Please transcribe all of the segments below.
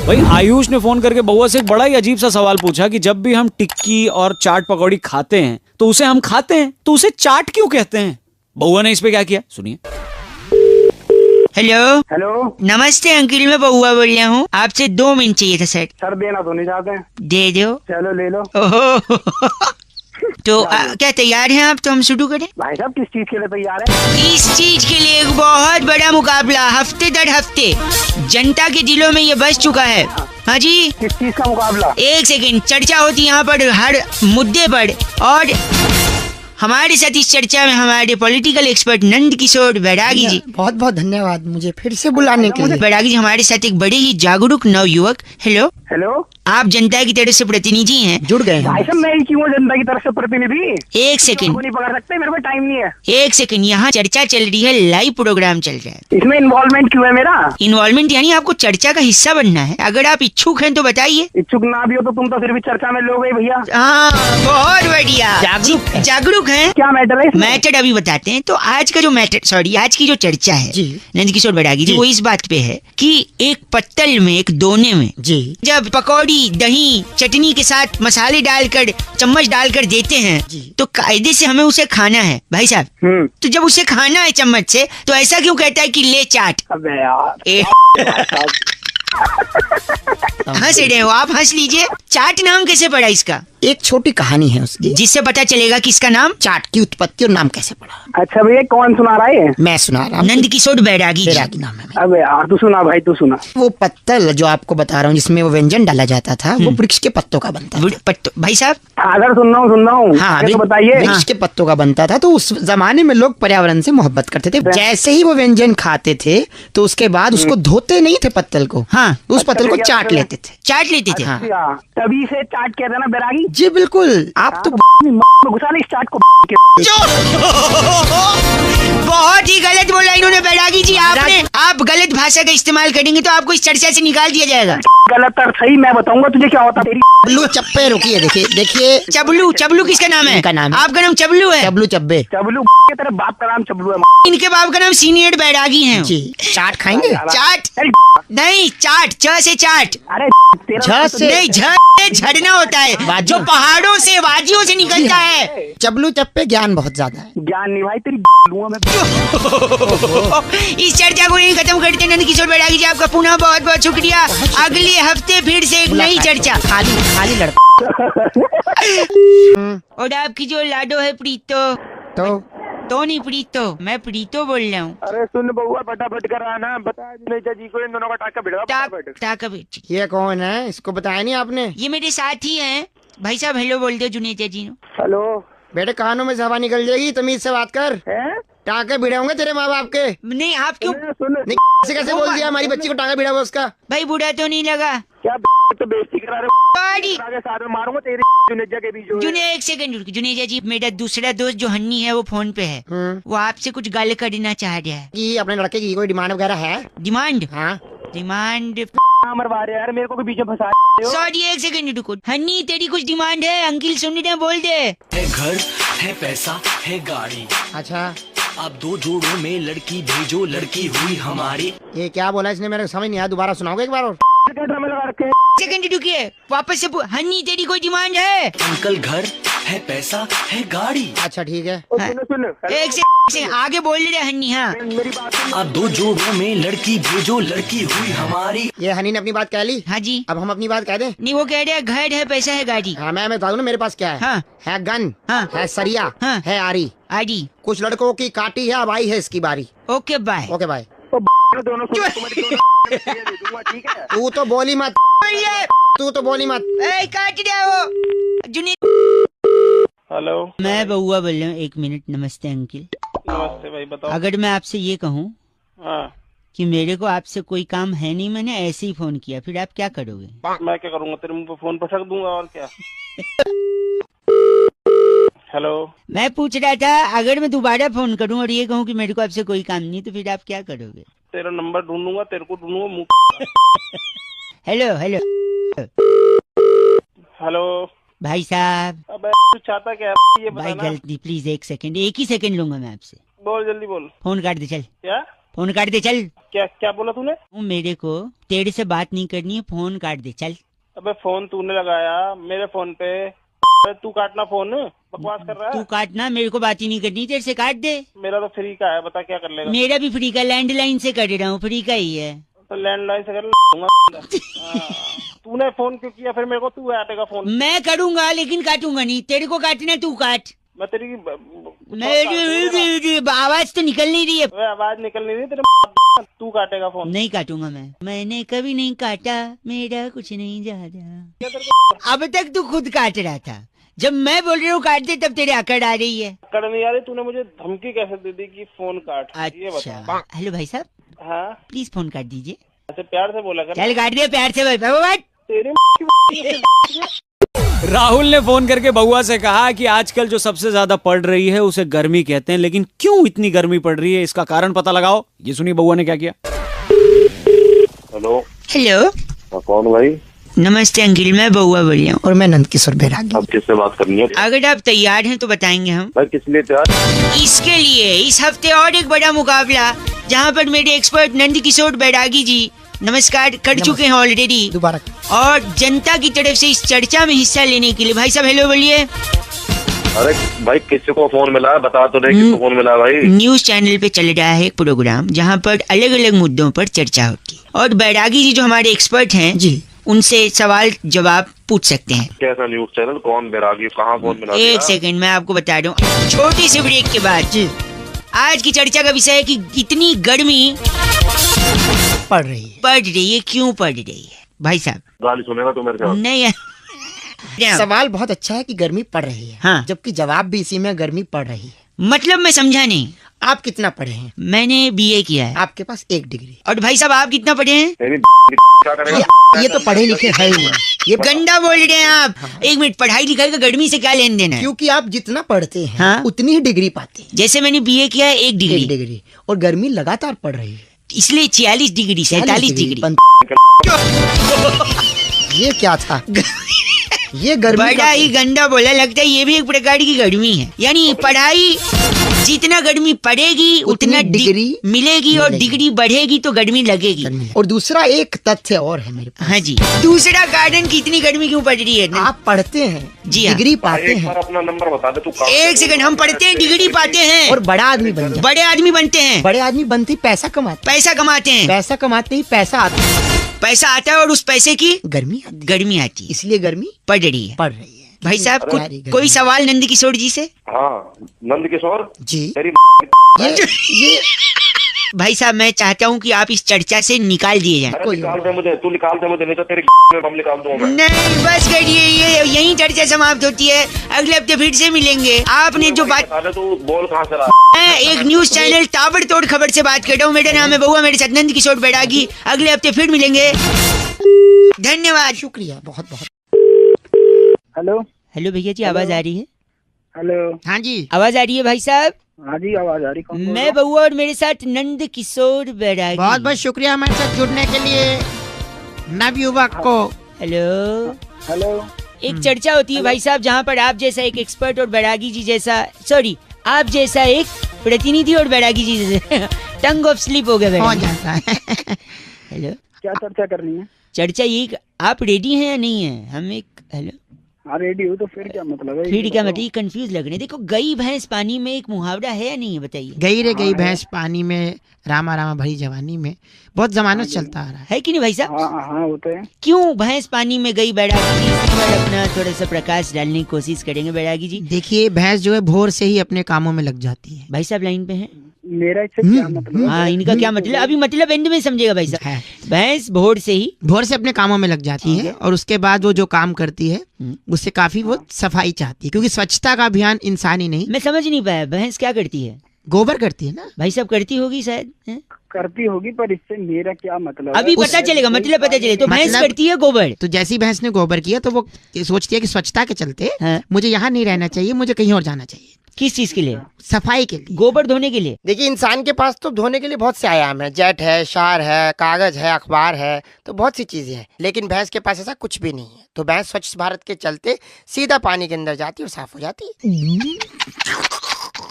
भाई आयुष ने फोन करके बउआ से एक बड़ा ही अजीब सा सवाल पूछा कि जब भी हम टिक्की और चाट पकौड़ी खाते हैं तो उसे हम खाते हैं तो उसे चाट क्यों कहते हैं। बउआ ने इस पे क्या किया सुनिए। हेलो हेलो, नमस्ते अंकिल, मैं बउआ बोल रहा हूँ। आपसे 2 मिनट चाहिए था सर। सर देना तो नहीं चाहते हैं। दे दो। चलो ले लो। ओहो तो क्या तैयार हैं आप? तो हम शुरू करें। भाई साहब किस चीज के लिए तैयार है? इस चीज के लिए एक बहुत बड़ा मुकाबला, हफ्ते दर हफ्ते जनता के दिलों में ये बस चुका है। हाँ जी, किस चीज का मुकाबला? 1 सेकंड। चर्चा होती है यहाँ पर हर मुद्दे पर, और हमारे साथ इस चर्चा में हमारे पॉलिटिकल एक्सपर्ट नंद किशोर बैरागी जी। बहुत बहुत धन्यवाद मुझे फिर से बुलाने के लिए। बैरागी जी हमारे साथ एक बड़े ही जागरूक नवयुवक। हेलो, हेलो, आप जनता की तरफ से प्रतिनिधि हैं। जुड़ गए भाई हैं। साहब मैं ही क्यों जनता की तरफ से प्रतिनिधि? 1 सेकंड, नहीं पकड़ सकते, मेरे पास टाइम नहीं है। 1 सेकंड। यहाँ चर्चा चल रही है, लाइव प्रोग्राम चल रहा है। इसमें इन्वॉल्वमेंट क्यों है मेरा? इन्वॉल्वमेंट यानी आपको चर्चा का हिस्सा बनना है। अगर आप इच्छुक हैं तो बताइए। इच्छुक ना भी हो तो तुम तो फिर भी चर्चा में लोगे भैया। हाँ, बहुत बढ़िया। जागरूक हैं। क्या मैटर है इसमें? मैटर अभी बताते हैं। तो आज का जो मैटर, सॉरी, आज की जो चर्चा है जी। नंद किशोर बैरागी जी, जी। वो इस बात पे है कि एक पत्तल में, एक दोने में जी जब पकौड़ी दही चटनी के साथ मसाले डालकर, चम्मच डालकर देते हैं जी। तो कायदे से हमें उसे खाना है भाई साहब। तो जब उसे खाना है चम्मच से तो ऐसा क्यों कहता है कि ले चाट? अबे यार ए, हंस रहे हो आप, हंस लीजिए। चाट नाम कैसे पड़ा इसका? एक छोटी कहानी है उसकी, जिससे पता चलेगा कि इसका नाम चाट की उत्पत्ति और नाम कैसे पड़ा। अच्छा भैया कौन सुना रहा है? मैं सुना रहा हूँ। नंद किशोर बैरागी जी। बैरागी नाम है मेरा। अबे यार तू सुना भाई, तू सुना। वो पत्तल जो आपको बता रहा हूँ जिसमें वो व्यंजन डाला जाता था, वो वृक्ष के पत्तों का बनता था। भाई साहब, हाँ सर सुन रहा हूँ। हाँ, आगे तो बताइए। वृक्ष के पत्तों का बनता था। तो उस जमाने में लोग पर्यावरण से मोहब्बत करते थे। जैसे ही वो व्यंजन खाते थे तो उसके बाद उसको धोते नहीं थे पत्तल को। हाँ, उस पत्तल को चाट लेते थे। चाट लेते थे। हाँ। अच्छा, तभी से चाट कहते हैं ना बैरागी? जी बिल्कुल। आप तो घुसा ले इस चाट को। बहुत ही गलत बोला इन्होंने बैरागी जी। आपने, आप गलत भाषा का इस्तेमाल करेंगे तो आपको इस चर्चा से निकाल दिया जाएगा। गलत और सही मैं बताऊंगा तुझे क्या होता तेरी। चबलू चप्पे, रुकिए देखिए देखिए। चबलू, चबलू किसका नाम है? इनका नाम है। आपका नाम चबलू है? चबलू चब्बे। चबलू के तेरे बाप का नाम चबलू है। इनके बाप का नाम सीनियर बैरागी है। जी। चाट खाएंगे? चाट नहीं, चाट, च से चाट। अरे झ से नहीं, झ से झरना होता है जो पहाड़ों से, वादियों से निकलता है। चबलू चप्पे ज्ञान बहुत ज्यादा है। ज्ञान नहीं भाई तेरी लूंगा मैं। इस चर्चा को यहीं खत्म करते हैं। नंद किशोर बैरागी जी आपका पुनः बहुत बहुत शुक्रिया। अगले हफ्ते फिर से एक नई चर्चा। खाली खाली लड़का। और आपकी जो लाडो है प्रीतो, तो नहीं प्रीतो, मैं प्रीतो बोल रहा हूँ। अरे सुन बउआ फटाफट कर आना, बता जुनेजा जी को इन दोनों का टाका भिड़वा फटाफट। टाका बेटी, ये कौन है? इसको बताया नहीं आपने? ये मेरे साथी हैं। भाई साहब हेलो बोल दो जुनेजा जी। हेलो बेटे कानों में हवा निकल जाएगी, तमीज से बात कर। हैं? टाके भिड़े होंगे तेरे माँ बाप के। नहीं, आप क्यों? सुन नहीं से कैसे बोल दिया हमारी बच्ची को टाका भिड़ा हुआ उसका? भाई बुरा तो नहीं लगा? क्या तो बेइज्जती करा रहे सॉरी हो? आगे साथ में मारूंगा तेरी जुनेजा के बीच में। जुने, 1 सेकंड रुक। जुनेजा जी, मेरा दूसरा दोस्त जो हन्नी है वो फोन पे है। वो आपसे कुछ गाल करना चाह रहा है। कि अपने लड़के की कोई डिमांड वगैरह है? डिमांड? हाँ। डिमांड? मरवा रहे यार मेरे को भी बीच में फंसा रहे हो। सॉरी 1 सेकंड रुको। हन्नी तेरी कुछ डिमांड है? अंकिल सुन रहे हैं, बोल दे। है घर, है पैसा, है गाड़ी। अच्छा, आप 2 जोड़ों में लड़की भेजो, लड़की हुई हमारी। ये क्या बोला इसने? मेरे समझ नहीं आया, दोबारा सुनाओगे एक बार और? ड्रामे लगा रखे हैं। सेकंड रुकिए, वापस से हन्नी तेरी कोई डिमांड है? अंकल घर, है पैसा, है गाड़ी। अच्छा ठीक है। और सुन 1 सेकंड आगे बोल रहे हन्नी। हाँ, मेरी बात सुन। आप 2 जोड़ों में लड़की भेजो, लड़की हुई हमारी। ये हनी ने अपनी बात कह ली। हाँ जी। अब हम अपनी बात कह दें? नहीं, वो कह रहे हैं घर है, पैसा है, गाड़ी। हाँ मैं बता दूं ना मेरे पास क्या है। हाँ। है गन, हाँ। है सरिया, हाँ। है आरी। आडी। कुछ लड़कों की काटी है, अब आई है इसकी बारी। Okay bye. ओके भाई। तो दोनों सुन, तुम्हारी दोनों दे दूंगा, ठीक है? तू तो बोली मत, तू तो बोली मत। काट दिया वो। जुने, हेलो मैं बउआ बोल रहा हूँ। 1 मिनट। नमस्ते अंकिल। नमस्ते भाई बताओ। अगर मैं आपसे ये कहूँ हाँ कि मेरे को आपसे कोई काम है नहीं, मैंने ऐसे ही फोन किया, फिर आप क्या करोगे? मैं क्या करूंगा, तेरे मुंह पे फोन पटक दूंगा और क्या। हेलो मैं पूछ रहा था अगर मैं दोबारा फोन करूं और ये कहूं कि मेरे को आपसे कोई काम नहीं, तो फिर आप क्या करोगे? तेरा नंबर ढूंढूंगा, तेरे को ढूंढूंगा मुंह। हेलो हेलो हेलो भाई साहब। अबे तू चाहता क्या है ये भाई बताना। गलती, प्लीज 1 सेकंड, 1 ही सेकंड लूंगा मैं आपसे। बोल जल्दी बोल। फोन काट दे, चल क्या? फोन काट दे चल। क्या क्या बोला तूने? वो मेरे को तेरे से बात नहीं करनी है, फोन काट दे चल। अबे फोन तूने लगाया मेरे फोन पे, अबे तू काटना फोन, बकवास कर रहा तू है। काटना, मेरे को बात ही नहीं करनी, तेरे से काट दे। मेरा तो फ्री का है, बता क्या कर लेगा? मेरा भी फ्री का, लैंडलाइन से कर रहा हूँ, फ्री का ही है। तो लैंडलाइन से कर लूंगा। तूने फोन क्यों किया फिर मेरे को? तू काटेगा फोन? मैं करूंगा लेकिन काटूंगा नहीं, तेरे को काटना तू काट। मैं तेरी मेरी आवाज तो निकल नहीं रही है। अबे आवाज निकल नहीं रही तेरे, तू काटेगा फोन। नहीं काटूंगा मैंने कभी नहीं काटा, मेरा कुछ नहीं ज्यादा। अब तक तू खुद काट रहा था, जब मैं बोल रही हूँ काट दे तब तेरे अकड़ आ रही है। कर नहीं आ रही, तूने मुझे धमकी कैसे दे दी कि फोन काट? ये अच्छा बता। हेलो भाई साहब, हाँ प्लीज फोन काट दीजिए। अच्छा प्यार से बोला कर। चल काट दिया प्यार से भाई, बाबा तेरी राहुल ने फोन करके बउआ से कहा कि आजकल जो सबसे ज्यादा पड़ रही है उसे गर्मी कहते हैं, लेकिन क्यों इतनी गर्मी पड़ रही है इसका कारण पता लगाओ। ये सुनिए बउआ ने क्या किया। हेलो हेलो कौन भाई? नमस्ते अंकिल, मैं बउआ बोल रहा हूँ। और मैं नंद किशोर बैरागी। अब किससे बात करनी है? अगर आप तैयार हैं तो बताएंगे हम। भाई किस लिए तैयार? इसके लिए इस हफ्ते और एक बड़ा मुकाबला, जहाँ पर मेरे एक्सपर्ट नंद किशोर बैरागी जी नमस्कार कर चुके हैं ऑलरेडी, दोबारा और जनता की तरफ से इस चर्चा में हिस्सा लेने के लिए भाई साहब हेलो बोलिए। अरे भाई किसी को फोन मिला है? बता तो नहीं किसको फोन मिला है भाई? न्यूज चैनल पे चल रहा है एक प्रोग्राम जहाँ पर अलग अलग मुद्दों पर चर्चा होती है, और बैरागी जी जो हमारे एक्सपर्ट हैं जी उनसे सवाल जवाब पूछ सकते हैं। कैसा न्यूज चैनल? कौन बैरागी? कहाँ फोन मिला? एक सेकंड मैं आपको बता दूं, छोटी सी ब्रेक के बाद जी आज की चर्चा का विषय है कि इतनी गर्मी पढ़ रही है। क्यों पड़ रही है भाई साहब? गाली सुनेगा तू मेरे से? नहीं सवाल बहुत अच्छा है कि गर्मी पड़ रही है, हाँ। जबकि जवाब भी इसी में गर्मी पड़ रही है। मतलब मैं समझा नहीं। आप कितना पढ़े हैं? मैंने बीए किया है। आपके पास 1 डिग्री। और भाई साहब आप कितना पढ़े हैं? तेरी क्या करेगा? ये तो पढ़े लिखे है ही नहीं। ये गंदा बोल रहे हैं आप। एक मिनट, पढ़ाई लिखाई का गर्मी से क्या लेन देना है? क्योंकि आप जितना पढ़ते हैं हाँ? उतनी ही डिग्री पाते हैं। जैसे मैंने बीए किया है 1 1 डिग्री, डिग्री। और गर्मी लगातार पड़ रही है, इसलिए 46 डिग्री 47 डिग्री। ये क्या था? ये गर्मी बड़ा ही गंदा बोला, लगता है ये भी एक प्रकार की गर्मी है। यानी पढ़ाई जितना गर्मी पड़ेगी उतना डिग्री मिलेगी, और डिग्री बढ़ेगी तो गर्मी लगेगी। और दूसरा एक तथ्य और है मेरे पास। हाँ जी, दूसरा कारण कि इतनी गर्मी क्यों पड़ रही है? आप पढ़ते हैं, जी हाँ। डिग्री पाते एक बार हैं, अपना नंबर बता दे तू। एक सेकंड, हम पढ़ते हैं, डिग्री पाते हैं, और बड़ा आदमी बन जाते बड़े आदमी बनते हैं, बड़े आदमी बनते ही पैसा कमाते पैसा कमाते हैं, पैसा कमाते ही पैसा आता है, पैसा आता है और उस पैसे की गर्मी आती है। गर्मी आती है, इसलिए गर्मी पड़ रही है। पड़ रही है। भाई साहब अरे यार, ये गर्मी। कोई सवाल नंद किशोर जी से? हाँ नंद किशोर जी तेरी ये भाई साहब मैं चाहता हूँ कि आप इस चर्चा से निकाल दिए जाएं। अरे निकाल दे मुझे, तू निकाल दे मुझे, नहीं तो तेरी में बम निकाल दूंगा मैं। नहीं बस करिए, ये यही चर्चा समाप्त होती है। अगले हफ्ते फिर से मिलेंगे। आपने जो बात, बता दे तू बोल कहाँ से रहा? मैं एक न्यूज चैनल ताबड़तोड़ खबर से बात कर रहा हूँ। मेरा नाम है बउआ, मेरे साथ नंद किशोर बैरागी। अगले हफ्ते फिर मिलेंगे, धन्यवाद। शुक्रिया बहुत बहुत। हेलो हेलो भैया जी, आवाज आ रही है? हेलो। हाँ जी आवाज आ रही है भाई साहब? हाँ जी आवाज आ रही। कौन बोल मैं बउआ और मेरे साथ नंद किशोर बैरागी। बहुत बहुत शुक्रिया हमारे साथ जुड़ने के लिए नवयुवक को। हेलो। हेलो। एक चर्चा होती है भाई साहब जहाँ पर आप जैसा एक एक्सपर्ट और बैरागी जी जैसा, सॉरी आप जैसा एक प्रतिनिधि और बैरागी जी जैसे टंग ऑफ स्लिप हो गया हो बैरागी। जाता है। हेलो, क्या चर्चा करनी है? चर्चा ये कि आप रेडी हैं या नहीं है? हम एक हेलो, हाँ रेडी हो तो फिर क्या मतलब है? फिर क्या मतलब? कंफ्यूज लग रहे हैं। देखो गई भैंस पानी में एक मुहावरा है या नहीं है, बताइए। गई रे गई भैंस पानी में, रामा रामा भरी जवानी में, बहुत जमानों से चलता आ रहा है। है कि नहीं भाई साहब? हाँ हाँ होते हैं। क्यों भैंस पानी में गई बैरागी जी? इस पर अपना थोड़ा सा प्रकाश डालने की कोशिश करेंगे बैरागी जी। देखिए भैंस जो है भोर से ही अपने कामों में लग जाती है। भाई साहब लाइन पे हैं? मेरा इससे क्या मतलब? हाँ इनका क्या मतलब? अभी मतलब एंड में समझेगा भाई साहब। है। भैंस भोर से ही भोर से अपने कामों में लग जाती है, और उसके बाद वो जो काम करती है उससे काफी वो सफाई चाहती है, क्योंकि स्वच्छता का अभियान इंसान ही नहीं मैं समझ नहीं पाया, भैंस क्या करती है? गोबर करती है ना। भाई साहब करती होगी शायद, हैं? करती होगी, पर इससे मेरा क्या मतलब? अभी पता चलेगा, मतलब पता चले। तो भैंस मतलब- करती है गोबर। तो जैसी भैंस ने गोबर किया तो वो सोचती है कि स्वच्छता के चलते हाँ। मुझे यहाँ नहीं रहना चाहिए, मुझे कहीं और जाना चाहिए, किस चीज के लिए? सफाई के लिए। गोबर धोने के लिए? देखिए इंसान के पास तो धोने के लिए बहुत से आयाम है, जेट है, शार है, कागज है, अखबार है, तो बहुत सी चीजें हैं। लेकिन भैंस के पास ऐसा कुछ भी नहीं है। तो भैंस स्वच्छ भारत के चलते सीधा पानी के अंदर जाती है और साफ हो जाती है।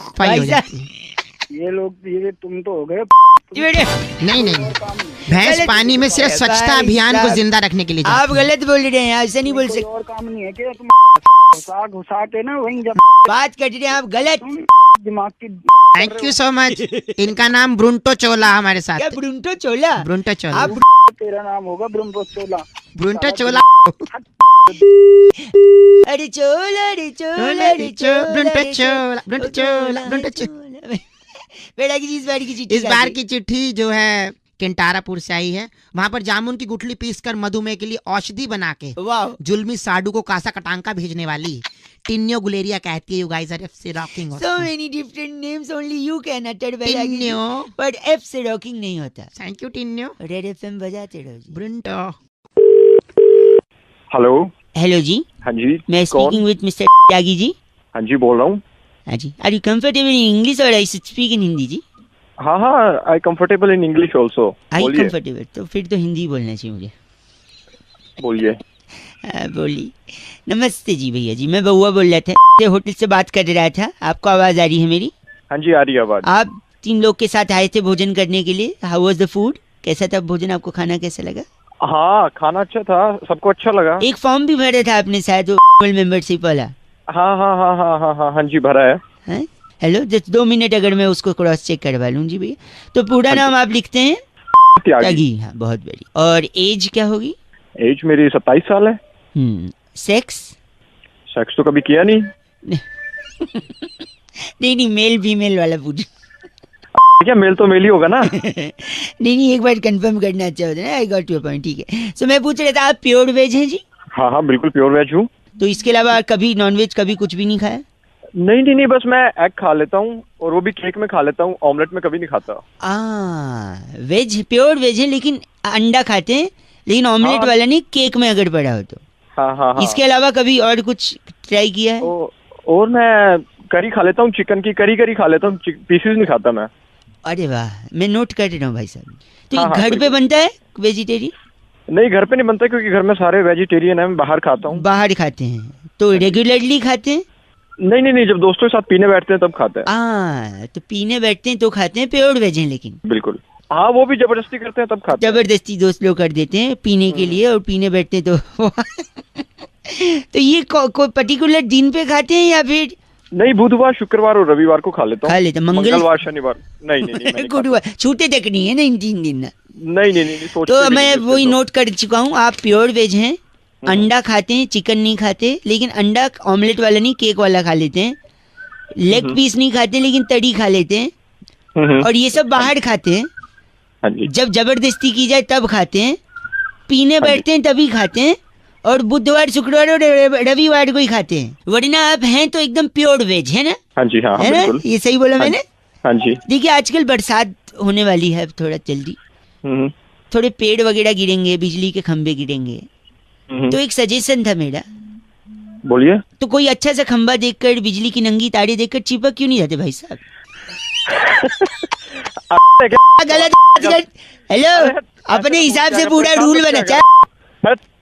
सफाई हो भाई जाती है। ये लोग ये तुम तो हो गए नहीं नहीं, भैंस गलत- पानी में सिर्फ स्वच्छता भाई अभियान को साहब, जिंदा रखने के लिए आप जाती है। गलत बोल रहे हैं, ऐसा नहीं बोल सकते। और काम नहीं है क्या तुम घुसा के ना वहीं जब बात कर रहे हैं आप गलत। दिमाग की थैंक यू सो मच। इनका नाम ब्रुंटो चोला हमारे क्या साथ। ब्रुंटो चोला? ब्रुंटो चोला। आप तेरा नाम होगा ब्रह्मचोला। ब्रुंटो चोला। अरे चोला रे चोला रे चोला ब्रुंटो रे चोला, ब्रुंटो चोला, ब्रुंटो चोला। बेटा की इस बार की चिट्ठी इस बार की चिट्ठी जो है केंटारापुर से आई है। वहाँ पर जामुन की गुठली पीसकर मधुमेह के लिए औषधि बना के वाह, जुल्मी साडू को कासा कटांका भेजने वाली टिन्यो गुलेरिया कहती है, यू गाइस आर एफ से rocking. so many different names only you can utter Bairagi ji. Tinyo. but F से रॉकिंग नहीं होता। Thank you Tinyo. Red FM बजाते रहो जी। ब्रुंटो। हेलो। हेलो जी, हाँ जी। मैं कौन? Speaking with mister Tyagi ji. हाँ जी बोल रहा हूँ। हाँ जी, are you comfortable in English or I speak in Hindi ji? हाँ हाँ, I comfortable in English also. I बोलिए कंफर्टेबल, तो फिर तो हिंदी बोलना चाहिए मुझे। बोलिए। बोलिए। नमस्ते जी भैया जी, मैं बउआ बोल रहा था, होटल से बात कर रहा था। आपको आवाज आ रही है मेरी? हाँ जी आ रही है आवाज। आप 3 लोग के साथ आए थे भोजन करने के लिए। How was the food? कैसा था भोजन? आपको खाना कैसा लगा? हाँ खाना अच्छा था, सबको अच्छा लगा। एक फॉर्म भी भरा था आपने शायद, वो मेंबरशिप वाला। हाँ हाँ हाँ हाँ हाँ हाँ हाँ जी भरा है। हैं? हेलो, जस्ट 2 मिनट अगर मैं उसको क्रॉस चेक करवा लूँ जी भैया। तो पूरा हाँ जी। नाम आप लिखते हैं? त्यागी। त्यागी। हाँ, बहुत बड़ी। और एज क्या होगी? एज मेरी 27 साल है। सेक्स? सेक्स तो कभी किया नहीं। नहीं, मेल फीमेल वाला पूछ। क्या मेल तो मेल ही होगा ना। नहीं, एक बार कंफर्म करना अच्छा होता है ना। आई गॉट योर पॉइंट, ठीक है। सो मैं पूछ रहा था, आप प्योर वेज हैं जी? हाँ हाँ बिल्कुल प्योर वेज हूँ। तो इसके अलावा कभी नॉनवेज कभी कुछ भी नहीं खाया? नहीं नहीं नहीं, बस मैं एग खा लेता हूँ और वो भी केक में खा लेता हूँ, ऑमलेट में कभी नहीं खाता। वेज, प्योर वेज है लेकिन अंडा खाते हैं, लेकिन ऑमलेट हाँ। वाला नहीं, केक में अगर पड़ा हो तो। हाँ हाँ हाँ। इसके अलावा कभी और कुछ ट्राई किया है? और मैं करी खा लेता हूँ, चिकन की करी खा लेता हूँ, पीसेस नहीं खाता मैं। अरे वाह, मैं नोट कर रहा हूँ भाई साहब। तो ये हाँ, हाँ, घर पे बिल्कुल। बनता है वेजिटेरियन? नहीं घर पे नहीं बनता क्योंकि घर में सारे वेजिटेरियन है, मैं बाहर खाता हूँ। बाहर खाते हैं तो रेगुलरली खाते हैं? नहीं नहीं नहीं, जब दोस्तों के साथ पीने बैठते हैं तब खाते हैं। तो पीने बैठते हैं तो खाते हैं, प्योर वेज हैं लेकिन। बिल्कुल हाँ, वो भी जबरदस्ती करते हैं तब खाते हैं। जबरदस्ती दोस्त लोग कर देते हैं पीने के लिए, और पीने बैठते हैं तो तो ये कोई पर्टिकुलर दिन पे खाते हैं या फिर? नहीं, बुधवार शुक्रवार और रविवार को खा लेता हूँ। खा लेते हैं। मंगलवार शनिवार नहीं नहीं नहीं, मैं नहीं गुरुवार छूटे तक नहीं है ना इन 3 दिन ना। खाता। नहीं नहीं नहीं, सोचते तो भी मैं नहीं, वही तो। नोट कर चुका हूँ, आप प्योर वेज हैं। अंडा खाते हैं, चिकन नहीं खाते, लेकिन अंडा ऑमलेट वाला नहीं, केक वाला खा लेते हैं। लेग पीस नहीं खाते लेकिन तड़ी खा लेते हैं। और ये सब बाहर खाते हैं, हाँ जी। जब जबरदस्ती की जाए तब खाते हैं। पीने बैठते हैं तभी खाते हैं, और बुधवार शुक्रवार और रविवार को ही खाते हैं। वरना आप हैं तो एकदम प्योर वेज है ना? हाँ जी हाँ हाँ, है ना? बिल्कुल। ये सही बोला हाँ मैंने? हाँ जी। देखिए आजकल बरसात होने वाली है, अब थोड़ा जल्दी थोड़े पेड़ वगैरह गिरेंगे, बिजली के खंभे गिरेंगे। तो एक सजेशन था मेरा, बोलिए। तो कोई अच्छा सा खंभा देखकर, बिजली की नंगी तारे देखकर चिपक क्यों नहीं जाते भाई साहब? गलत। हेलो, अपने हिसाब से पूरा रूल बना।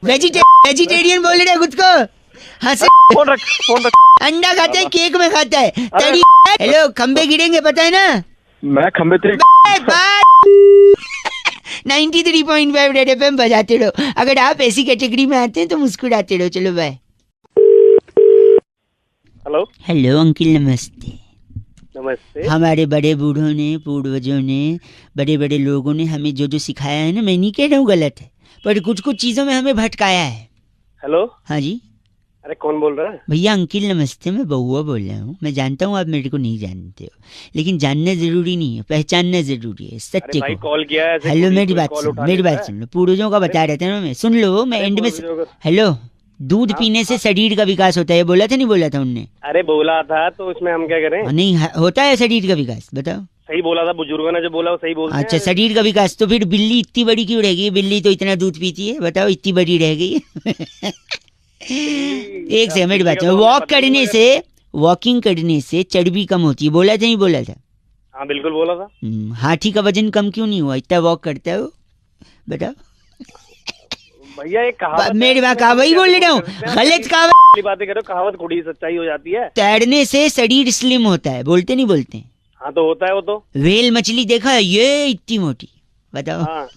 वेजिटेरियन बोल रहे खुद को, हंसे। फोन रख। अंडा खाता है, केक में खाता है, तड़ी। हेलो, खंबे गिरेंगे पता है ना? मैं खंबे तेरे 93.5 रेड एफएम बजाते रहो। अगर आप ऐसी कैटेगरी में आते हैं तो मुस्कुराते रहो। चलो बाय। हेलो। हेलो अंकिल, नमस्ते। नमस्ते। हमारे बड़े बूढ़ों ने, पूर्वजों ने, बड़े बड़े लोगों ने हमें जो जो सिखाया है ना, मैं नहीं कह रहा हूँ गलत है, पर कुछ कुछ चीजों में हमें भटकाया है। हेलो। हाँ जी अरे कौन बोल रहा है? भैया, अंकिल नमस्ते, मैं बउआ बोल रहा हूँ। मैं जानता हूँ आप मेरे को नहीं जानते हो, लेकिन जानना जरूरी नहीं है, पहचानना जरूरी है सत्य को। कॉल किया है। हेलो, मेरी बात सुन लो। पूर्वजों का बता रहे थे ना मैं, सुन लो, मैं एंड में। हेलो, दूध पीने से शरीर का विकास होता है, बोला था नहीं बोला था उनने? अरे बोला था, तो इसमें हम क्या करें? नहीं होता है शरीर का विकास, बताओ। सही बोला था, बुजुर्गों ने जो बोला वो सही बोलते हैं। अच्छा, शरीर का विकास। तो फिर बिल्ली इतनी बड़ी क्यों रह गई? बिल्ली तो इतना दूध पीती है, बताओ, इतनी बड़ी रह गई। एक सेकंड, मेरी बात सुनो। वॉकिंग करने से चर्बी कम होती है, बोला था नहीं बोला था? हाँ बिल्कुल बोला था। हाथी का वजन कम क्यों नहीं हुआ? इतना वॉक करता है वो, बताओ। भैया एक कहावत, मेरी बात वही बोल रहा हूँ, गलत कहावत बातें करो, कहावत थोड़ी सच्चाई हो जाती है। तैरने से शरीर स्लिम होता है, बोलते नहीं बोलते? हाँ तो होता है वो तो। व्हेल मछली देखा है, ये इतनी मोटी, बताओ। हाँ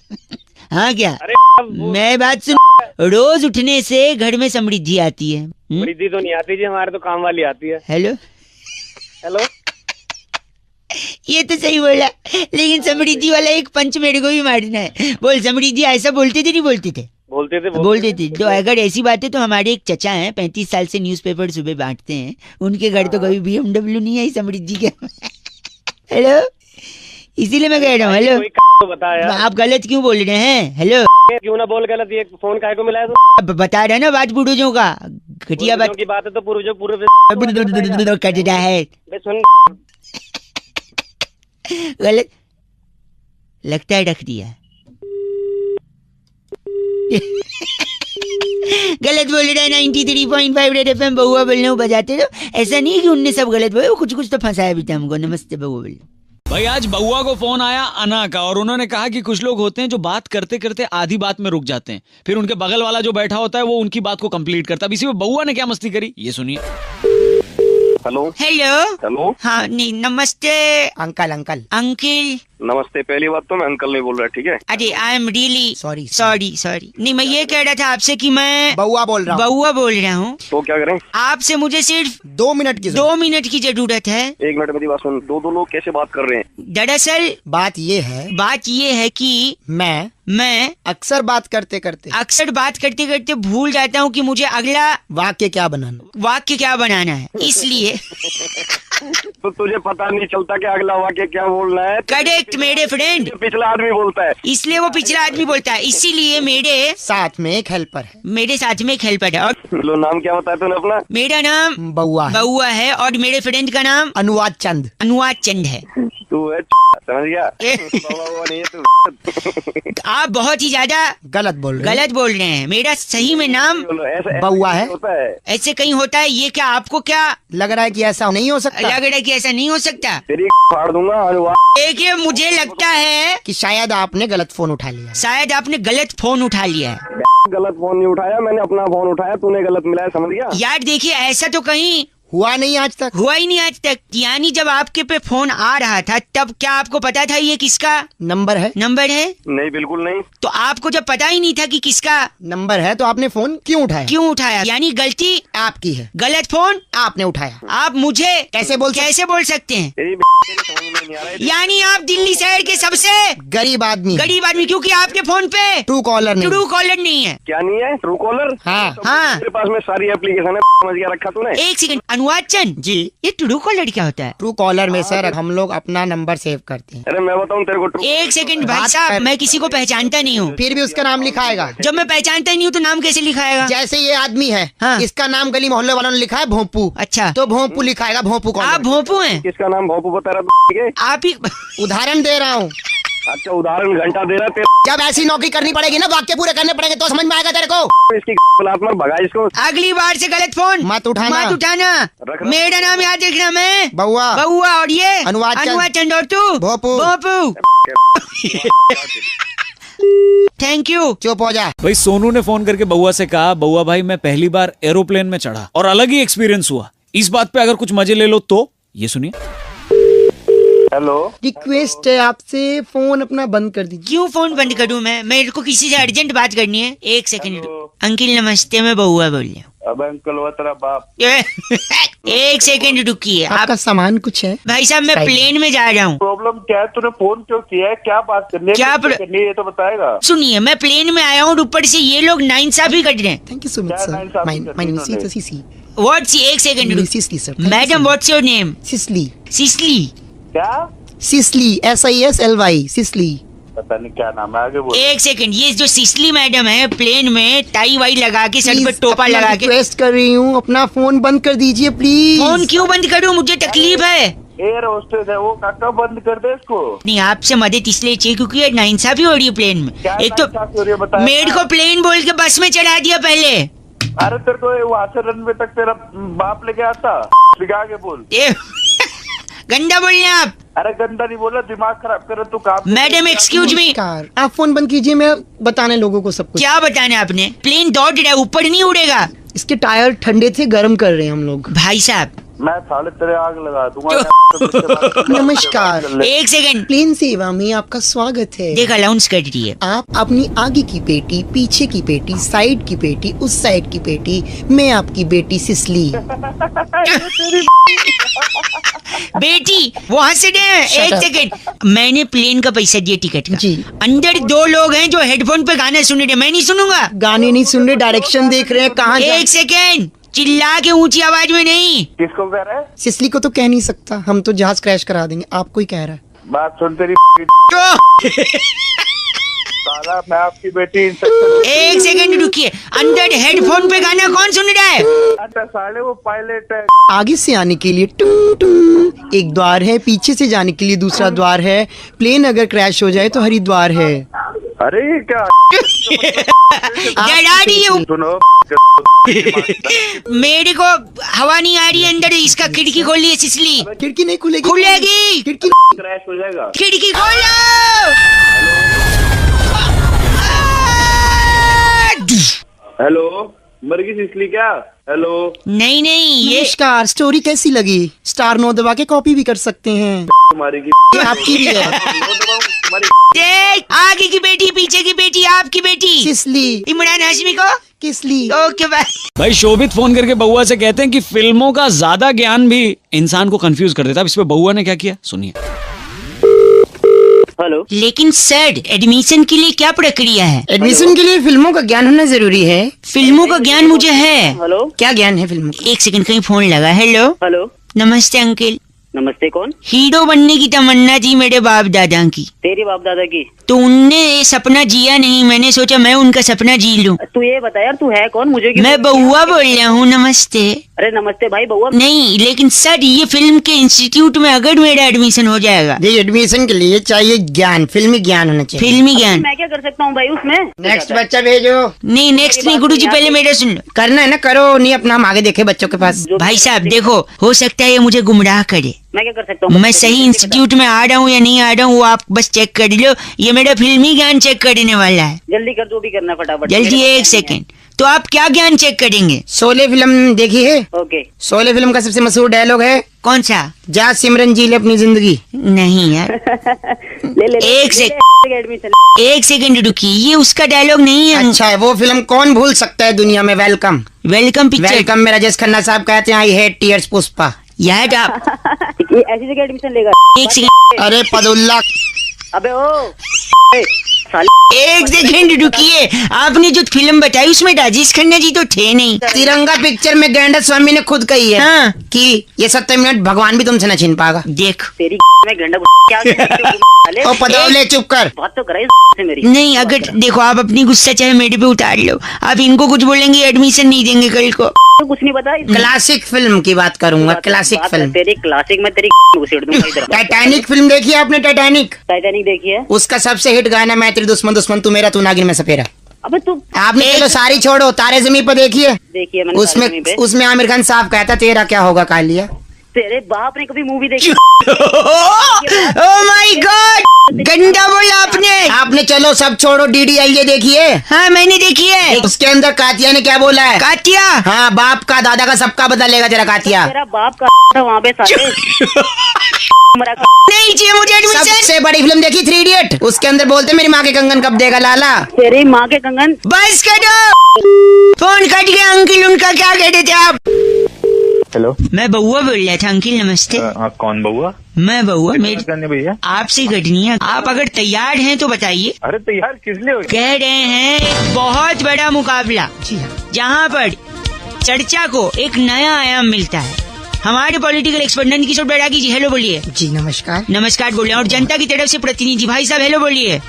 हाँ क्या? अरे वो मैं बात सुन, रोज उठने से घर में समृद्धि आती है। वृद्धि तो नहीं आती जी, हमारे तो काम वाली आती है। हेलो, हेलो, ये तो सही बोला, लेकिन समृद्धि वाला एक पंच मेरे को भी मारना है। बोल समृद्धि, ऐसा बोलते थे नहीं बोलते थे? बोलते थे। तो अगर ऐसी बात है तो हमारे एक चचा हैं, 35 साल से न्यूज़पेपर सुबह बांटते हैं, उनके घर तो कभी BMW नहीं आई समृद्धि के। हेलो, इसीलिए मैं कह रहा हूँ हेलो। तो बता यार, आप गलत क्यों बोल रहे हैं? हेलो, क्यों ना बोल गलत, ये फोन काहे को मिला है? अब बता रहे ना बात पूर्वजों का, घटिया बात की बात है तो पूर्वजों पूर्व कट रहा है। सुन, गलत लगता है, रख दिया। गलत बोल रहा है। 93.5 रेड FM बहुआ बोलने को बजाते रहो। ऐसा नहीं कि उनने सब गलत बोले, कुछ कुछ तो फंसाया भी था हमको। नमस्ते बहुआ बोल। भाई आज बउआ को फोन आया अना का, और उन्होंने कहा कि कुछ लोग होते हैं जो बात करते करते आधी बात में रुक जाते हैं, फिर उनके बगल वाला जो बैठा होता है वो उनकी बात को कंप्लीट करता है। अब इसी में बउआ ने क्या मस्ती करी, ये सुनिए। हेलो हेलो, हेलो, हाँ नहीं, नमस्ते अंकल अंकल अंकिल। नमस्ते। पहली बात तो मैं अंकल नहीं बोल रहा, ठीक है? अरे I am really Sorry. Sorry. नहीं, मैं ये कह रहा था आपसे कि मैं बउआ बोल रहा हूँ। बउआ बोल रहा हूँ। तो क्या करें? आपसे मुझे सिर्फ 2 मिनट की 2 मिनट की जरूरत है। 1 मिनट मेरी बात सुन। दो लोग कैसे बात कर रहे हैं? दरअसल बात ये है कि मैं अक्सर बात करते करते भूल जाता हूँ कि मुझे अगला वाक्य क्या बनाना है, इसलिए। तो तुझे पता नहीं चलता कि अगला वाक्य क्या बोलना है? करेक्ट मेरे फ्रेंड, पिछला आदमी बोलता है, इसलिए वो पिछला आदमी बोलता है, इसीलिए मेरे साथ में एक हेल्पर है। और लो, नाम क्या बताया तूने अपना? मेरा नाम बउआ है और मेरे फ्रेंड का नाम अनुवाद चंद है। तू है समझ गया? बाबा नहीं है तू। आप बहुत ही ज्यादा गलत बोल रहे हैं। मेरा सही में नाम बउआ है। होता है ऐसे कहीं होता है? ये क्या आपको क्या लग रहा है कि ऐसा नहीं हो सकता? लग रहा है कि ऐसा नहीं हो सकता? तेरी फाड़ दूंगा अनुवाद। देखिए, मुझे लगता है कि शायद आपने गलत फोन उठा लिया। है गलत फोन नहीं उठाया मैंने, अपना फोन उठाया, तूने गलत मिलाया, समझ गया? यार देखिए, ऐसा तो कहीं हुआ ही नहीं आज तक। यानी जब आपके पे फोन आ रहा था तब क्या आपको पता था ये किसका नंबर है? नहीं, बिल्कुल नहीं। तो आपको जब पता ही नहीं था कि किसका नंबर है तो आपने फोन क्यों उठाया? यानी गलती आपकी है, गलत फोन आपने उठाया। आप मुझे कैसे बोल सकते हैं? तेरी समझ में नहीं आ रहा है। यानी आप दिल्ली शहर के सबसे गरीब आदमी, क्योंकि आपके फोन पे ट्रू कॉलर नहीं है। क्या नहीं है? True collar? हाँ मेरे पास में सारी एप्लीकेशन है, समझ गया रखा तूने? एक सेकंड, अनुवाद चंद जी, ये ट्रू कॉलर क्या होता है? ट्रू कॉलर में सर हम लोग अपना नंबर सेव करते हैं। अरे मैं बताऊं तेरे को, एक सेकंड भाई साहब, मैं किसी को पहचानता नहीं हूँ। फिर भी उसका नाम लिखाएगा। जब मैं पहचानता ही नहीं हूँ तो नाम कैसे लिखाएगा? जैसे ये आदमी है, हाँ। इसका नाम गली मोहल्ले वालों ने लिखा है भोंपू। अच्छा, तो भोंपू लिखाएगा, भोंपू कौन? आप भोंपू हैं? किसका नाम भोपू बता रहा है? आप ही उदाहरण दे रहा हूँ। अच्छा, उदाहरण घंटा दे रहा है। जब ऐसी नौकरी करनी पड़ेगी ना, वाक्य पूरे करने पड़ेंगे तो समझ में आएगा तेरे को। इसकी कलात्मक भगा इसको। अगली बार से गलत फोन मत उठाना। रखना। मेरा नाम याद रखना, मैं बउआ और ये अनुवाद चंद और तू भोपू। Thank you. चुप हो जा। भाई सोनू ने फोन करके बउआ से कहा, बउआ भाई मैं पहली बार एरोप्लेन में चढ़ा और अलग ही एक्सपीरियंस हुआ, इस बात पे अगर कुछ मजे ले लो तो। ये सुनिए। हेलो, रिक्वेस्ट है आपसे, फोन अपना बंद कर दीजिए। क्यों फोन बंद करूं मैं? मेरे को किसी से अर्जेंट बात करनी है। एक सेकंड। अंकिल नमस्ते, मैं बउआ बोल रहा हूँ। अब अंकल हुआ तेरा बाप। एक सेकंड रुकिए। आपका सामान कुछ है? भाई साहब, मैं प्लेन में जा रहा हूँ। प्रॉब्लम क्या है? तूने फोन क्यों किया है? क्या बात करनी है? क्या करनी है ये तो बताएगा। सुनिए, मैं प्लेन में आया हूँ, ऊपर से ये लोग नाइंसाफी कर रहे हैं। थैंक यू सो मच क्या सर। नाइंसाफी माय करनी नेम उन्होंने? Is C C. व्हाट्स? एक second Cecily sir. Madam, what's your name? Cecily. क्या? Cecily, SISLY, Cecily. पता नहीं क्या नाम है, आगे बोल। एक सेकंड, ये जो सिसली मैडम है, प्लेन में टाई वाई लगा के, सर पे टोपा लगा के। रिक्वेस्ट कर रही हूँ, अपना फोन बंद कर दीजिए प्लीज। फोन क्यों बंद करूँ? मुझे तकलीफ है। एयर होस्टेस है वो, काका बंद कर दे इसको। नहीं, आपसे मदद इसलिए चाहिए क्योंकि ये नाइंसाफी हो रही है प्लेन में। क्या एक तो नाइंसाफी हो रही है बताया? मेड को प्लेन बोल के बस में चढ़ा दिया पहले। अरे तेरे को वहाँ से रनवे तक तेरा बाप लेके आता। दिखा के बोल। गंदा बोल रहे हैं आप। अरे गंदा नहीं बोला, दिमाग खराब कर तू काम। Madam excuse me. आप फोन बंद कीजिए, मैं बताने लोगों को सब कुछ। क्या बताना आपने? प्लेन दौड़ रहा है, ऊपर नहीं उड़ेगा। इसके टायर ठंडे थे, गर्म कर रहे हैं हम लोग। भाई साहब, मैं साले तेरे आग लगा दूंगा। नमस्कार, एक सेकंड, प्लेन सेवा में आपका स्वागत है। देख अलाउंस कर रही है। आप अपनी आगे की पेटी, पीछे की पेटी, साइड की पेटी, उस साइड की पेटी, मैं आपकी बेटी सिसली। बेटी वो हंस रहे हैं। Shut एक up. सेकंड, मैंने प्लेन का पैसा दिया टिकट का। जी। अंदर 2 लोग हैं जो हेडफोन पे गाने सुन रहे हैं, मैं नहीं सुनूंगा। गाने नहीं सुन रहे, डायरेक्शन देख रहे हैं कहाँ जा- एक सेकंड, चिल्ला के ऊंची आवाज में नहीं। किसको कह रहा है? सिसली को तो कह नहीं सकता, हम तो जहाज क्रैश करा देंगे। आपको ही कह रहा है। बात सुन तेरी तो साला, मैं आपकी बेटी इंस्ट्रक्टर। एक सेकंड रुकिए, अंदर हेडफोन पे गाना कौन सुन रहा है? अच्छा साले, वो पायलट है। आगे से आने के लिए टूं टूं एक द्वार है, पीछे से जाने के लिए दूसरा द्वार है। प्लेन अगर क्रैश हो जाए तो हरिद्वार है। अरे ये क्या डरा रही है। सुनो, मेरे को हवा नहीं आ रही है अंदर, इसका खिड़की खोलिए सिसली। खिड़की नहीं खुलेगी। खुलेगी, खिड़की क्रैश हो जाएगा। खिड़की खोलो। हेलो, मर गई सिसली क्या? हेलो, नहीं ये नमस्कार, स्टोरी कैसी लगी? स्टार 9 दबा के कॉपी भी कर सकते हैं। तुम्हारी की ये आपकी भी है। तुम्हारी देख, आगे की बेटी, पीछे की बेटी, आपकी बेटी सिसली, इमरान हाशमी को। किसली। Okay bye. भाई शोभित फोन करके बउआ से कहते हैं कि फिल्मों का ज्यादा ज्ञान भी इंसान को कंफ्यूज कर देता है। अब इस पे बउआ ने क्या किया सुनिए। हेलो, लेकिन सर, एडमिशन के लिए क्या प्रक्रिया है? एडमिशन के लिए फिल्मों का ज्ञान होना जरूरी है। फिल्मों का ज्ञान मुझे है। हेलो, क्या ज्ञान है फिल्मों का? एक सेकंड, कहीं फोन लगा। हेलो, हेलो, नमस्ते अंकल। नमस्ते, कौन? हीरो बनने की तमन्ना थी मेरे बाप दादा की, तेरी बाप दादा की? तो उनने ये सपना जिया नहीं, मैंने सोचा मैं उनका सपना जी लूं। तू ये बता यार, तू है कौन? मुझे मैं बउआ बोल रहा हूँ। नमस्ते। अरे नमस्ते भाई, बउआ नहीं, लेकिन सर ये फिल्म के इंस्टीट्यूट में अगर मेरा एडमिशन हो जाएगा, ये एडमिशन के लिए चाहिए ज्ञान, फिल्मी ज्ञान होना चाहिए। फिल्मी ज्ञान। मैं क्या कर सकता हूँ भाई उसमें? नेक्स्ट बच्चा भेजो। नहीं नेक्स्ट नहीं गुरुजी, पहले मेरा सुन लो। करना है ना, करो, नहीं अपना हम आगे देखे बच्चों के पास। भाई साहब देखो, हो सकता है ये मुझे गुमराह करे। मैं क्या कर सकता हूँ? मैं सही इंस्टीट्यूट में आ रहा हूँ या नहीं आ रहा हूँ वो आप बस चेक कर लो। ये मेरा फिल्मी ज्ञान चेक करने वाला है। जल्दी कर, जो भी करना फटाफट। जल्दी, एक सेकंड। तो आप क्या ज्ञान चेक करेंगे? शोले फिल्म देखी है? ओके। शोले फिल्म का सबसे मशहूर डायलॉग है, कौन सा? जा सिमरन जी ले अपनी जिंदगी। नहीं यार, ले एक सेकंड रुकिए, ये उसका डायलॉग नहीं है। अच्छा है, वो फिल्म कौन भूल सकता है दुनिया में। Welcome, welcome picture. वेलकम में राजेश खन्ना साहब कहते हैं आई हेट टीयर्स पुष्पा। यार आप ऐसी जगह एडमिशन लेगा? एक सेकंड, अरे पदुल्ला, अबे ओ एक सेकंड रुकिए। आपने जो फिल्म बताई उसमें राजेश खन्ना जी तो थे नहीं। तिरंगा पिक्चर में गैंडा स्वामी ने खुद कही है हाँ। कि ये 70 मिनट भगवान भी तुमसे न छीन पाएगा। देख, तेरी में गंडा क्या ओ पदौले चुप कर। बात तो कराई से मेरी। नहीं अगर देखो, आप अपनी गुस्सा चाहे मेरे पे उतार लो, आप इनको कुछ बोलेंगे एडमिशन नहीं देंगे कल को। तो कुछ नहीं पता। क्लासिक फिल्म की बात करूंगा, क्लासिक फिल्म। तेरी क्लासिक में तेरी घुसेड़ दूंगा इधर। टाइटैनिक फिल्म देखी है आपने? टाइटैनिक, टाइटैनिक देखी है? उसका सबसे हिट गाना मैं तेरी दुश्मन दुश्मन तू मेरा तू नागिन में सपेरा। अबे तू आपने चलो सारी छोड़ो, तारे जमीन पर देखिए। देखिए मैंने उसमें पे। उसमें आमिर खान साहब कहता तेरा क्या होगा कालिया। तेरे बाप ने कभी मूवी देखी? ओह माय गॉड, गंदा बोला आपने। आपने चलो सब छोड़ो, DDLJ देखिए। हाँ मैंने देखी है। उसके अंदर कातिया ने क्या बोला है? कातिया? हाँ, बाप का दादा का सबका बदला लेगा तेरा कातिया। तेरा बाप का था वहाँ पे साले। नहीं चाहिए मुझे एडमिशन। सबसे बड़ी फिल्म देखी 3 इडियट, उसके अंदर बोलते मेरी माँ के कंगन कब देगा लाला। तेरी माँ के कंगन। बस करो, फोन कट गया। अंकिल उनका क्या कहते थे आप? हेलो, मैं बउआ बोल रहा था। अंकिल नमस्ते। कौन बउआ? मैं बउआ, मेरी करने भैया आपसे कटनी है। आप अगर तैयार हैं तो बताइए। अरे तैयार किस लिए हो? कह रहे हैं एक बहुत बड़ा मुकाबला जहाँ पर चर्चा को एक नया आयाम मिलता है। हमारे पॉलिटिकल एक्सपर्ट नंद किशोर बैरागी जी, हेलो बोलिए। जी नमस्कार। नमस्कार बोल रहे हैं। और जनता की तरफ से प्रतिनिधि भाई साहब, हेलो बोलिए।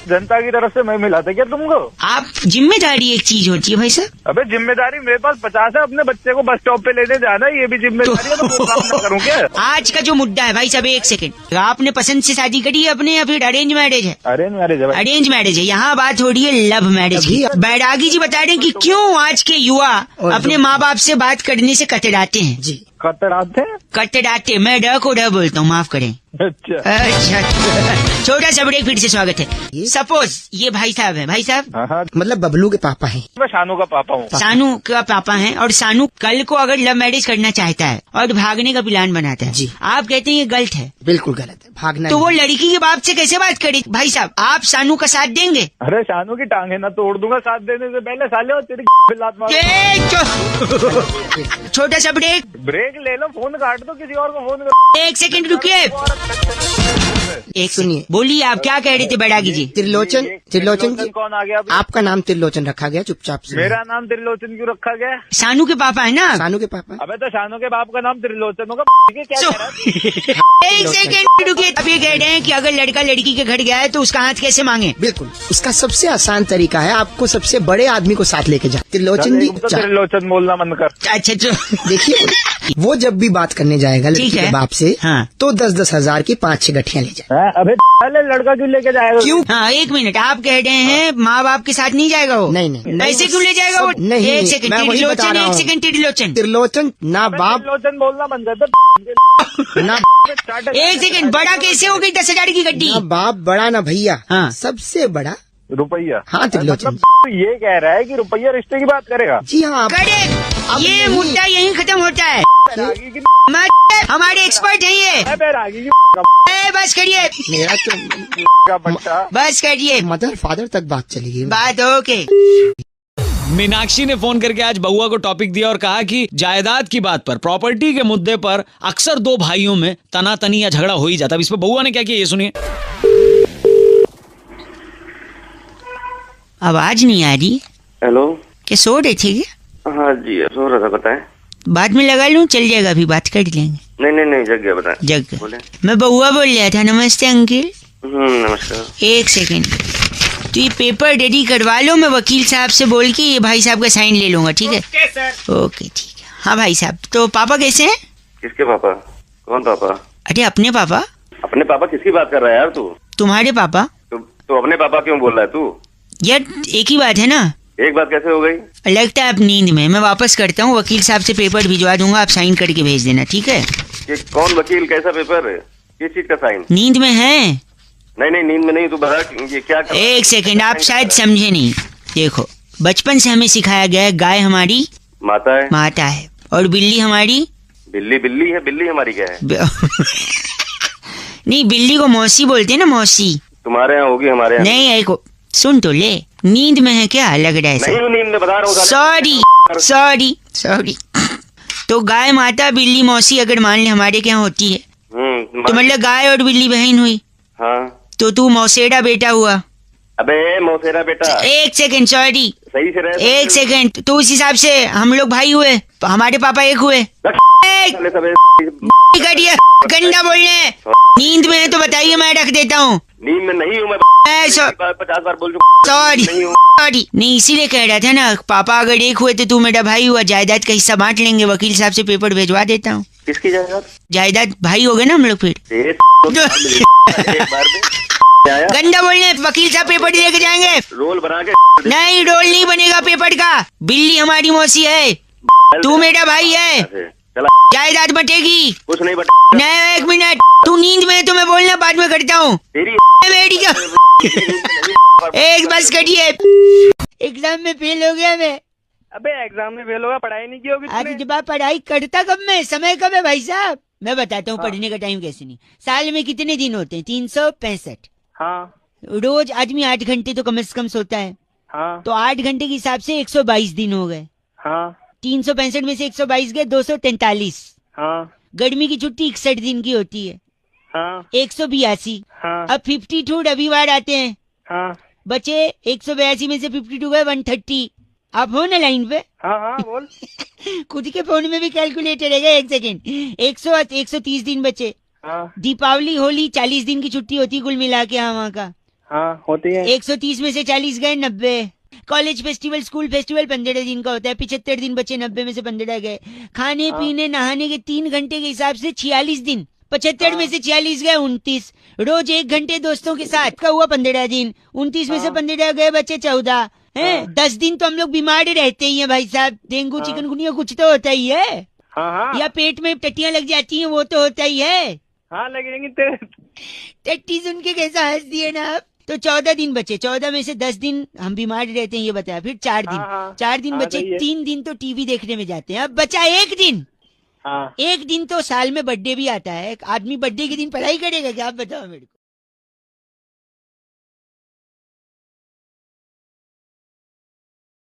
जनता की तरफ से मैं मिला था क्या तुमको? आप जिम्मेदारी एक चीज होती है भाई साहब। अबे जिम्मेदारी मेरे पास 50 है, अपने बच्चे को बस स्टॉप पे लेने जाना है, ये भी जिम्मेदारी है, तो वो काम ना करूँ क्या? आज का जो मुद्दा है भाई साहब, एक सेकंड, आपने पसंद से शादी करी है अपने या फिर अरेंज मैरिज है? अरेंज मैरिज है। अरेंज मैरिज है। यहाँ बात हो रही है लव मैरिज की। बैरागी जी बता रहे हैं कि क्यों आज के युवा अपने माँ बाप से बात करने से कतराते हैं। जी कतराते? कटड़ाते, मैं ड को ड बोलता हूँ, माफ करें। अच्छा। अच्छा, छोटा सा ब्रेक, फिर से स्वागत है। सपोज ये भाई साहब है, भाई साहब हाँ, मतलब बबलू के पापा हैं। मैं शानू का पापा हूँ। सानू का पापा हैं, और सानू कल को अगर लव मैरिज करना चाहता है और भागने का प्लान बनाता है, जी। आप कहते हैं ये गलत है, बिल्कुल गलत है, भागना तो वो नहीं। लड़की के बाप से कैसे बात करे? भाई साहब, आप सानू का साथ देंगे? अरे शानू की टांगे ना तोड़ दूंगा साथ देने से पहले, साले और तेरी लात मार। छोटा सा ब्रेक, ब्रेक ले लो, फोन काट दो, किसी और को फोन करो। 1 सेकंड रुकिए। एक सुनिए। बोलिए, आप क्या कह रहे थे बैरागी जी? त्रिलोचन, त्रिलोचन जी, कौन आ गया? आपका नाम त्रिलोचन रखा गया, चुपचाप से। मेरा नाम त्रिलोचन क्यों रखा गया? सानू के पापा है ना? सानू के पापा। अबे तो शानू के बाप का नाम त्रिलोचन होगा। क्या कह रहा है? 1 सेकंड रुकिए। अब ये कह रहे हैं कि अगर लड़का लड़की के घर गया है तो उसका हाथ कैसे मांगे? बिल्कुल, उसका सबसे आसान तरीका है, आपको सबसे बड़े आदमी को साथ लेके जा। त्रिलोचन जी, तो त्रिलोचन बोलना मन कर। अच्छा, देखिए, वो जब भी बात करने जाएगा लड़की ठीक है। के बाप से, हाँ। तो 10-10 हजार की 5-6 गठियां ले जाए। अबे पहले लड़का क्यों लेके जाएगा? क्यों? हाँ, 1 मिनट, आप कह रहे हैं माँ बाप के साथ नहीं जाएगा वो? नहीं। ऐसे क्यों ले जाएगा वो? नहीं, 1 सेकंड, मैं वही बता त्रिलोचन, रहा 1 हूँ। सेकंड, त्रिलोचन। त्रिलोचन ना बाप त्रिलोचन बोलना बंद कर दे। ना 1 सेकंड, बड़ा कैसे हो गई 10,000 की गड्डी? ना बाप बड़ा ना भैया, हाँ। सबसे बड़ा रुपया। हाँ, त्रिलोचन मतलब ये कह रहा है कि रुपया रिश्ते की बात करेगा। जी हाँ। करेक्ट, अब ये नहीं। मुद्दा यहीं खत्म होता है। बैरागी की हमारे एक्सपर्ट हैं ये। बैरागी की बस करिए, मेरा का बच्चा। बस करिए, मदर फादर तक बात चली गई। बात ओके। मीनाक्षी ने फोन करके आज बउआ को टॉपिक दिया और कहा कि जायदाद की बात पर, प्रॉपर्टी के मुद्दे पर अक्सर 2 भाइयों में तनातनी या झगड़ा हो ही जाता है। इस पर बउआ ने क्या किया, ये सुनिए। आवाज नहीं आ रही? हेलो। क्या सो रहे थे क्या? हाँ जी, सो रहा था, बताएं। बाद में लगा लूं, चल जाएगा, अभी बात कर लेंगे। नहीं जग गया, बताएं। जग गया। बोले। मैं बउआ बोल रहा था। नमस्ते अंकिल। नमस्कार। 1 सेकंड, तो ये पेपर रेडी करवा लो, मैं वकील साहब से बोल के ये भाई साहब का साइन ले लूंगा, ठीक है? ओके, ठीक है। हाँ भाई साहब, तो पापा कैसे हैं? किसके पापा? कौन पापा? अरे अपने पापा। अपने पापा किसकी बात कर रहा है यार तू? तुम्हारे पापा। तो अपने पापा क्यों बोल रहा है तू? यार एक ही बात है ना। एक बात कैसे हो गई? लगता है आप नींद में। मैं वापस करता हूँ, वकील साहब से पेपर भिजवा दूंगा, आप साइन करके भेज देना, ठीक है? कि कौन वकील, कैसा पेपर, किस चीज का साइन? नींद में है? नहीं नींद में नहीं, तू बता ये क्या कर। 1 सेकंड, आप शायद समझे नहीं। देखो, बचपन से हमें सिखाया गया है, गाय हमारी माता है, माता है, और बिल्ली हमारी बिल्ली है। बिल्ली हमारी क्या है? नहीं, बिल्ली को मौसी बोलते हैं ना, मौसी। तुम्हारे यहाँ होगी, हमारे यहाँ नहीं, एक सुन तो ले। नींद में है क्या? लग रहा है नहीं हूँ, नींद में बता रहा हूँ। सॉरी। तो गाय माता, बिल्ली मौसी अगर मान ले हमारे क्या होती है, तो मतलब गाय और बिल्ली बहन हुई। हाँ, तो तू मौसेरा बेटा हुआ। अबे मौसेरा बेटा। 1 सेकंड, सॉरी, सही से रहे। 1 सेकंड, तो उस हिसाब से हम लोग भाई हुए, हमारे पापा एक हुए। गंदा बोलने। नींद में है तो बताइए, मैं रख देता हूँ। नींद में नहीं हूँ मैं। 50 बार बोल सॉरी, नहीं हूँ। नहीं, इसीलिए कह रहा था ना, पापा अगर एक हुए तो तू मेरा भाई हुआ, जायदाद का हिस्सा बांट लेंगे। वकील साहब से पेपर भेजवा देता हूँ। किसकी जायदाद? जायदाद भाई हो गए ना हम लोग फिर। एक बार में गंदा बोलने। वकील साहब पेपर लेके जाएंगे। रोल बना के। नहीं, रोल नहीं बनेगा पेपर का। बिल्ली हमारी मौसी है, तू मेरा भाई है, चला, जायदाद बटेगी। कुछ नहीं नहीं, 1 मिनट, तू नींद में है तो मैं बोलना बाद में करता हूँ। तेरी बेटी का एक बस करिए। एग्जाम में फेल हो गया मैं। अबे एग्जाम में फेल होगा, पढ़ाई नहीं की होगी आज तूने? जब आप पढ़ाई करता कब मैं, समय कब है भाई साहब? मैं बताता हूँ पढ़ने का टाइम कैसे नहीं। साल में कितने दिन होते हैं? 365। हाँ रोज आदमी 8 घंटे तो कम से कम सोता है, हाँ तो 8 घंटे के हिसाब से 122 दिन हो गए। हाँ 365 में से 122 गए 243। हाँ गर्मी की छुट्टी 61 दिन की होती है, हाँ 182। हाँ अब 52 रविवार आते हैं, हाँ बचे 182 में से 52 गए 130। आप हो ना लाइन पे? हाँ हाँ बोल। खुद के फोन में भी कैलकुलेटर है। 1 सेकेंड, 130 दिन बचे। हाँ दीपावली होली 40 दिन की छुट्टी होती कुल मिला के यहाँ वहाँ का। हाँ होती है। 130 में से 40 गए 90। कॉलेज फेस्टिवल स्कूल फेस्टिवल 15 दिन का होता है, 75 दिन बचे, 90 में से 15 गए। खाने पीने नहाने के 3 घंटे के हिसाब से 46 दिन, 75 में से 46 गए 29। रोज 1 घंटे दोस्तों के साथ का हुआ 15 दिन, 29 में से 15 गए बचे 14 हैं। 10 दिन तो हम लोग बीमार रहते ही हैं भाई साहब, डेंगू चिकनगुनिया कुछ तो होता ही है। हाँ हाँ या पेट में टट्टियां लग जाती हैं, वो तो होता ही है। हाँ लगेंगी तेरे। टट्टी सुन के कैसा हंस दिए ना आप। तो 14 दिन बचे, 14 में से 10 दिन हम बीमार रहते हैं, ये बताया। फिर 4 दिन, हाँ, हाँ। 4 दिन हाँ, बचे, सही है। 3 दिन तो टीवी देखने में जाते हैं। अब बचा 1 दिन। हाँ 1 दिन तो साल में बर्थडे भी आता है। आदमी बर्थडे के दिन पढ़ाई करेगा क्या, आप बताओ मेरे को।